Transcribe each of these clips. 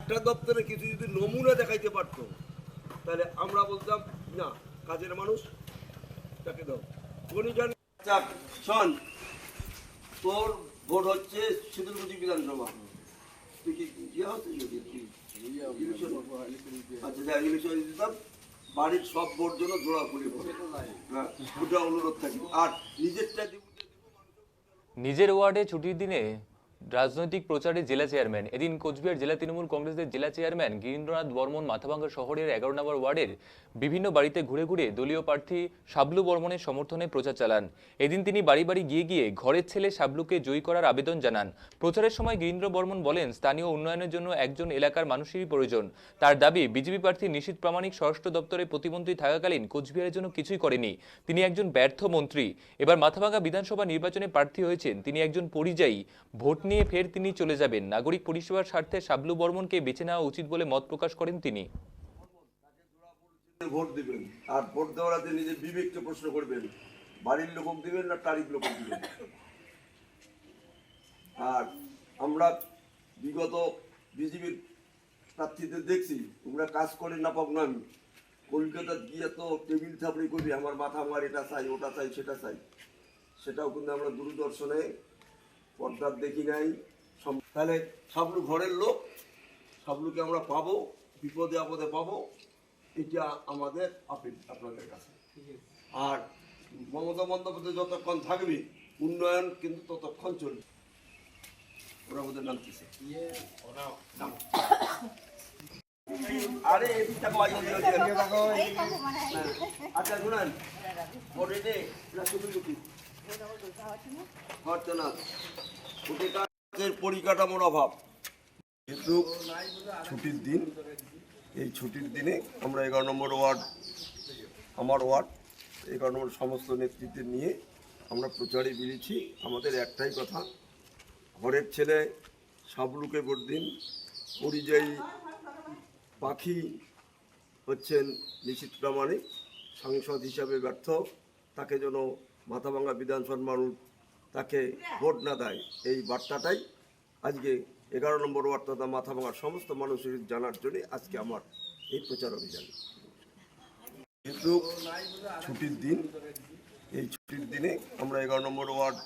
একটা দপ্তরে কিছু যদি নমুনা দেখাইতে পারতো তাহলে আমরা বলতাম না কাজের মানুষ তাকে দাও। আচ্ছা শোন, তোর ভোট হচ্ছে শীতলকুচি বিধানসভা, তুই কি আচ্ছা যা ইলেকশন দিতাম বাড়ির সব ভোট জন্য জোড়া খুলে পড়ে, হ্যাঁ ওটা অনুরোধ থাকি। আর নিজেরটা নিজের ওয়ার্ডে ছুটির দিনে রাজনৈতিক প্রচারে জেলা চেয়ারম্যান। এদিন কোচবিহার জেলা তৃণমূল কংগ্রেসের জেলা চেয়ারম্যান গিরীন্দ্রনাথ বর্মন মাথাভাঙ্গা শহরের 11 নম্বর ওয়ার্ডের বিভিন্ন বাড়িতে ঘুরে ঘুরে দলীয় প্রার্থী শাবলু বর্মনের সমর্থনে প্রচার চালান। এদিন তিনি বাড়ি বাড়ি গিয়ে গিয়ে ঘরের ছেলে শাবলুকে জয়ী করার আবেদন জানান। প্রচারের সময় গিরীন্দ্র বর্মন বলেন, স্থানীয় উন্নয়নের জন্য একজন এলাকার মানুষেরই প্রয়োজন। তার দাবি, বিজেপি প্রার্থী নিশীথ প্রামাণিক স্বরাষ্ট্র দপ্তরে প্রতিমন্ত্রী থাকাকালীন কোচবিহারের জন্য কিছুই করেনি। তিনি একজন ব্যর্থ মন্ত্রী। এবার মাথাভাঙ্গা বিধানসভা নির্বাচনে প্রার্থী হয়েছেন। তিনি একজন পরিযায়ী। ভোট নিয়ে ফের তিনি চলে যাবেন। নাগরিক পরিষেবার স্বার্থে শাবলু বর্মনকে বেছে নেওয়া উচিত বলে মত প্রকাশ করেন তিনি। ভোট দিবেন, আর ভোট দেওয়ার আগে নিজের বিবেককে প্রশ্ন করবেন, বাড়ির লোক দিবেন না তারিখ লোক দিবেন। আর আমরা বিগত বিজেপির প্রার্থীদের দেখছি তোমরা কাজ করে না পাব না। আমি কলকাতা গিয়ে তো টেবিল থাপড়ি করবি, আমার মাথা আমার এটা চাই ওটা চাই সেটা চাই, সেটাও কিন্তু আমরা দূরদর্শনে পর্দার দেখি নাই। তাহলে শাবলু ঘরের লোক, শাবলুকে আমরা পাবো, বিপদে আপদে পাবো, এটা আমাদের আপিল আপনাদের কাছে। আর মমতা বন্দ্যোপাধ্যায় যতক্ষণ থাকবি উন্নয়ন কিন্তু ততক্ষণ চলবে। ওরা ওদের নাম কিসে আরে আচ্ছা শুনেন পরিকাঠামোর অভাব, কিন্তু ছুটির দিন, এই ছুটির দিনে আমরা 11 নম্বর ওয়ার্ড, আমার ওয়ার্ড 11 নম্বর সমস্ত নেতৃত্বের নিয়ে আমরা প্রচারে বেরিয়েছি। আমাদের একটাই কথা, ঘরের ছেলে শাবলুকে ভোট দিন। পরিযায়ী পাখি হচ্ছেন নিশীথ প্রামাণিক, সাংসদ হিসাবে ব্যর্থ, তাকে যেন মাথাভাঙ্গা বিধানসভার মানুষ তাকে ভোট না দেয়, এই বার্তাটাই আজকে 11 নম্বর ওয়ার্ড তথা মাথাভাঙ্গার সমস্ত মানুষের জানার জন্য আজকে আমার এই প্রচার অভিযান। কিন্তু ছুটির দিন, এই ছুটির দিনে আমরা 11 নম্বর ওয়ার্ড,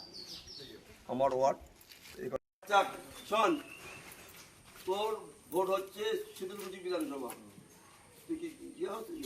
আমার ওয়ার্ড। শোন, তোর ভোট হচ্ছে শীতলকুচি বিধানসভা, তুই কি